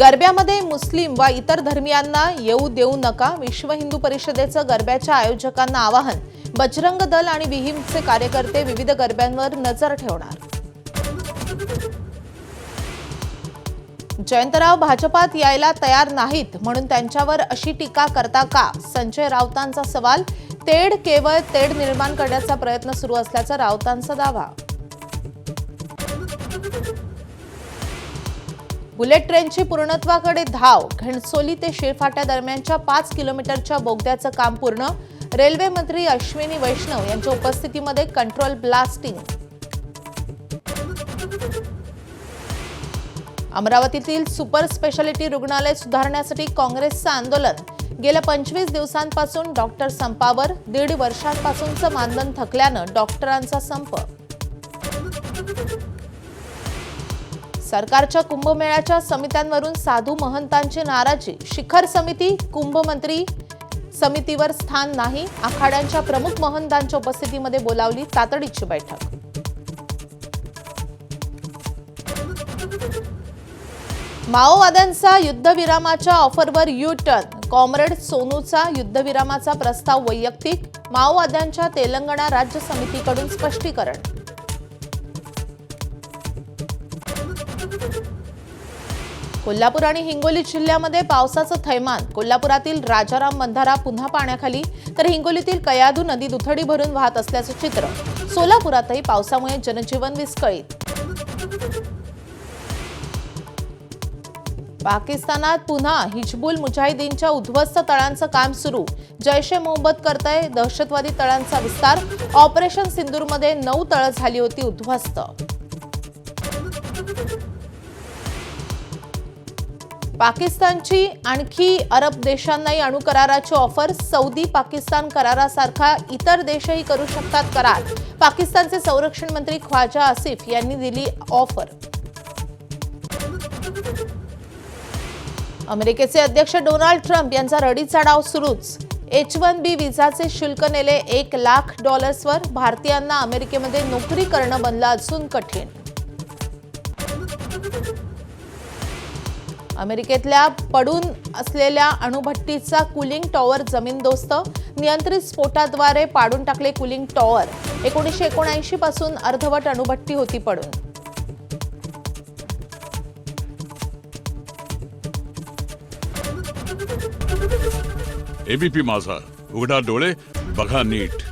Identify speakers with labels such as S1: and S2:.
S1: गरब्यामध्ये मुस्लिम व इतर धर्मियांना येऊ देऊ नका, विश्व हिंदू परिषदेचं गरब्याच्या आयोजकांना आवाहन। बजरंग दल आणि विहिंपचे कार्यकर्ते विविध गरब्यांवर नजर ठेवणार। जयंतराव भाजपात यायला तयार नाहीत म्हणून त्यांच्यावर अशी टीका करता का? संजय राऊतांचा सवाल। तेढ केवळ तेढ निर्माण करण्याचा प्रयत्न सुरू असल्याचा राऊतांचा दावा। बुलेट ट्रेनची पूर्णत्वाकडे धाव। घणसोली ते शिळफाट्या दरम्यानच्या 5 किलोमीटरच्या बोगद्याचं काम पूर्ण। रेल्वे मंत्री अश्विनी वैष्णव यांच्या उपस्थितीमध्ये कंट्रोल ब्लास्टिंग। अमरावतीतील सुपर स्पेशालिटी रुग्णालय सुधारण्यासाठी काँग्रेसचं आंदोलन। गेल्या 25 दिवसांपासून डॉक्टर संपावर। 1.5 वर्षांपासूनचं मानधन थकल्यानं डॉक्टरांचा संप। सरकारच्या कुंभमेळ्याच्या समित्यांवरून साधू महंतांची नाराजी। शिखर समिती कुंभमंत्री समितीवर स्थान नाही। आखाड्यांच्या प्रमुख महंतांच्या उपस्थितीमध्ये बोलावली तातडीची बैठक। माओवाद्यांचा युद्धविरामाच्या ऑफरवर यू टर्न। कॉम्रेड सोनूचा युद्धविरामाचा प्रस्ताव वैयक्तिक। माओवाद्यांच्या तेलंगणा राज्य समितीकडून स्पष्टीकरण। कोल्हापूर आणि हिंगोली जिल्ह्यामध्ये पावसाचं थैमान। कोल्हापुरातील राजाराम बंधारा पुन्हा पाण्याखाली, तर हिंगोलीतील कयाधू नदी दुथडी भरून वाहत असल्याचं चित्र। सोलापुरातही पावसामुळे जनजीवन विस्कळीत। पाकिस्तानात पुन्हा हिजबुल मुजाहिदीनच्या उद्ध्वस्त तळांचं काम सुरू। जैश ए मोहम्मद करतय दहशतवादी तळांचा विस्तार। ऑपरेशन सिंदूरमध्ये 9 तळं झाली होती उद्ध्वस्त। पाकिस्तानची आणखी अरब देशांनाही अणुकराराची ऑफर। सौदी पाकिस्तान करारासारखा इतर देशही करू शकतात करार। पाकिस्तानचे संरक्षण मंत्री ख्वाजा आसिफ यांनी दिली ऑफर। अमेरिकेचे अध्यक्ष डोनाल्ड ट्रम्प यांचा रडीचा डाव सुरूच। H-1B व्हिसाचे शुल्क नेले $1,00,000 वर। भारतीयांना अमेरिकेमध्ये नोकरी करणं बनलं अजून कठीण। अमेरिकेतल्या पडून असलेल्या अणुभट्टीचा कूलिंग टॉवर जमीनदोस्त। नियंत्रित स्फोटाद्वारे पाडून टाकले कूलिंग टॉवर। 1979 पासून अर्धवट अणुभट्टी होती पडून।
S2: एबीपी माझा, उघडा डोळे बघा नीट।